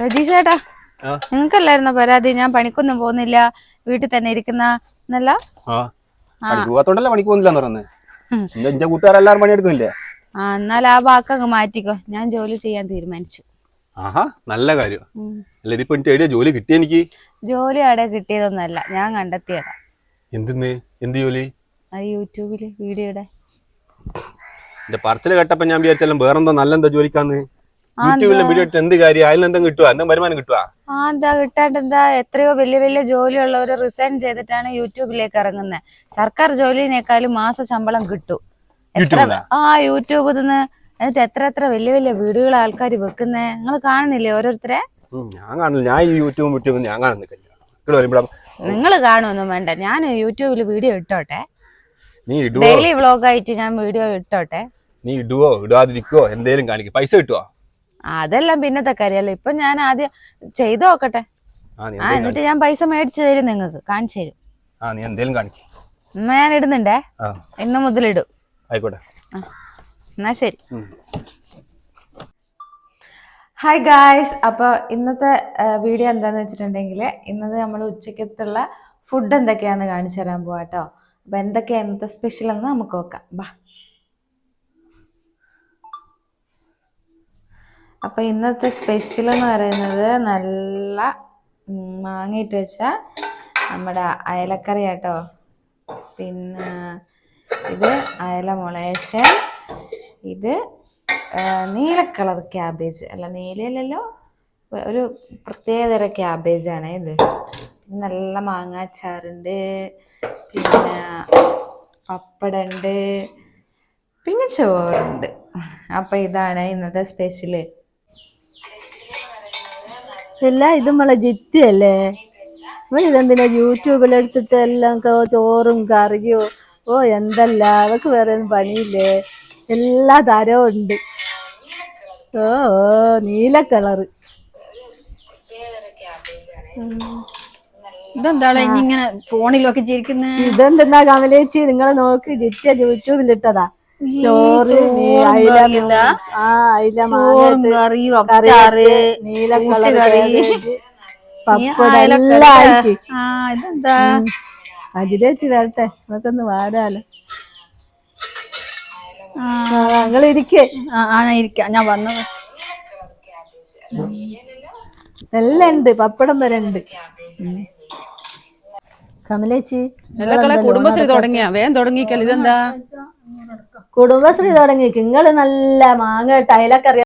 രതീഷേട്ടാ, നിങ്ങൾക്കല്ലായിരുന്നോ പരാതി ഞാൻ പണിക്കൊന്നും പോകുന്നില്ല വീട്ടിൽ തന്നെ ഇരിക്കുന്ന എന്നല്ല? എന്നാൽ ആ വാക്കങ്ങ് മാറ്റിക്കോ. ഞാൻ ജോലി ചെയ്യാൻ തീരുമാനിച്ചു. നല്ല കാര്യം. ജോലി കിട്ടിയ എനിക്ക് ജോലി അവിടെ കിട്ടിയതൊന്നല്ല, ഞാൻ കണ്ടെത്തിയതാ. എന്ത് ജോലി? യൂട്യൂബില് വീഡിയോയുടെ. എന്റെ പറച്ചില് കേട്ടപ്പോ ഞാൻ വിചാരിച്ചാലും വേറെന്താ നല്ലെന്താ ജോലിക്കാന്ന്. യൂട്യൂബിലെ വീഡിയോ ഇട്ട് എന്ത് കാര്യം? അതിലെന്തെങ്കിലും കിട്ടുക? എന്താ വരുമാനം കിട്ടുക? എന്താ കിട്ടാണ്ട് എന്താ? എത്രയോ വലിയ വലിയ ജോലിയുള്ളവർ റിസൈൻ ചെയ്തിട്ടാണ് യൂട്യൂബിലേക്ക് ഇറങ്ങുന്നത്. സർക്കാർ ജോലിനേക്കാളും മാസ ശമ്പളം കിട്ടും. യൂട്യൂബിൽ നിന്ന്. എന്നിട്ട് എത്ര വലിയ വലിയ വീടുകൾ ആൾക്കാർ വെക്കുന്നേ നിങ്ങൾ കാണുന്നില്ലേ ഓരോരുത്തരെ? ഞാൻ കാണില്ല. ഞാൻ ഈ യൂട്യൂബ് ഞാൻ കാണുന്നില്ല. നിങ്ങൾ കാണുമൊന്നും വേണ്ട. ഞാൻ യൂട്യൂബിൽ വീഡിയോ ഇട്ടോട്ടെ. നീ ഇടുവോ? ഡെയിലി വ്ളോഗായിട്ട് ഞാൻ വീഡിയോ ഇട്ടോട്ടെ. നീ ഇടുവോ ഇടാതിരിക്കോ? എന്തേലും കാണിക്കും. പൈസ കിട്ടുവോ? അതെല്ലാം പിന്നത്തെ കാര്യമല്ലോ. ഇപ്പൊ ഞാൻ ആദ്യം ചെയ്തു നോക്കട്ടെ. എന്നിട്ട് ഞാൻ പൈസ മേടിച്ചു തരും, നിങ്ങൾക്ക് കാണിച്ചു തരും. നീ എന്തേലും കാണിക്കും. എന്നാ ഞാൻ ഇടുന്നുണ്ടേ. ഇന്ന് മുതൽ ഇടും. ആയിക്കോട്ടെ. എന്നാ ശരി. Hi guys. അപ്പോൾ ഇന്നത്തെ വീഡിയോ എന്താന്ന് വെച്ചിട്ടുണ്ടെങ്കിൽ, ഇന്നത് നമ്മൾ ഉച്ചക്കത്തുള്ള ഫുഡ് എന്തൊക്കെയാണെന്ന് കാണിച്ചു തരാൻ പോവാട്ടോ. അപ്പം എന്തൊക്കെയാണ് ഇന്നത്തെ സ്പെഷ്യൽ എന്ന് നമുക്ക് നോക്കാം. ബാ. അപ്പം ഇന്നത്തെ സ്പെഷ്യൽ എന്ന് പറയുന്നത് നല്ല മാങ്ങയിട്ട് വെച്ച നമ്മുടെ അയലക്കറി ആട്ടോ. പിന്നെ ഇത് അയല മുളയശ്ശൻ, ഇത് നീല കളർ ക്യാബേജ്. അല്ല, നീലയല്ലല്ലോ, ഒരു പ്രത്യേകതര ക്യാബേജാണ് ഇത്. നല്ല മാങ്ങാച്ചാറുണ്ട്, പിന്നെ പപ്പടമുണ്ട്, പിന്നെ ചോറുണ്ട്. അപ്പം ഇതാണ് ഇന്നത്തെ സ്പെഷ്യല്. ഇല്ല, ഇത് നമ്മളെ ജിത്തിയല്ലേ? ഇതെന്തിനാ യൂട്യൂബിലെടുത്തിട്ട് എല്ലാം ചോറും കറിയോ എന്തല്ല, അവർക്ക് വേറെ ഒന്നും പണിയില്ലേ? എല്ലാ തരവും ഉണ്ട്. നീല കളറ്. ഇതെന്താ ഇങ്ങനെ ഫോണിലൊക്കെ ചിരിക്കുന്നത്? ഇതെന്തെന്നാ കമലേച്ചി, നിങ്ങൾ നോക്ക്, ജിത്തിയ യൂട്യൂബിലിട്ടതാ. ചോറ്, അയില, നീല കളറ്, പപ്പടം എല്ലാം ആയിട്ട്. ഇതെന്താ? അജിതേച്ചി വരട്ടെ, നമുക്കൊന്ന് വാടാലോ. നിങ്ങൾ ഇരിക്കേ. ഇരിക്കാം, ഞാൻ വന്നത്. എല്ലാം ഉണ്ട്, പപ്പടം വരെ ഉണ്ട്. കമലേച്ചി, കുടുംബശ്രീ തുടങ്ങിയ വേഗം തുടങ്ങിക്കല്ലോ. ഇതെന്താ? കുടുംബശ്രീ തുടങ്ങിക്ക്. നിങ്ങള് നല്ല മാങ്ങ അയലക്കറി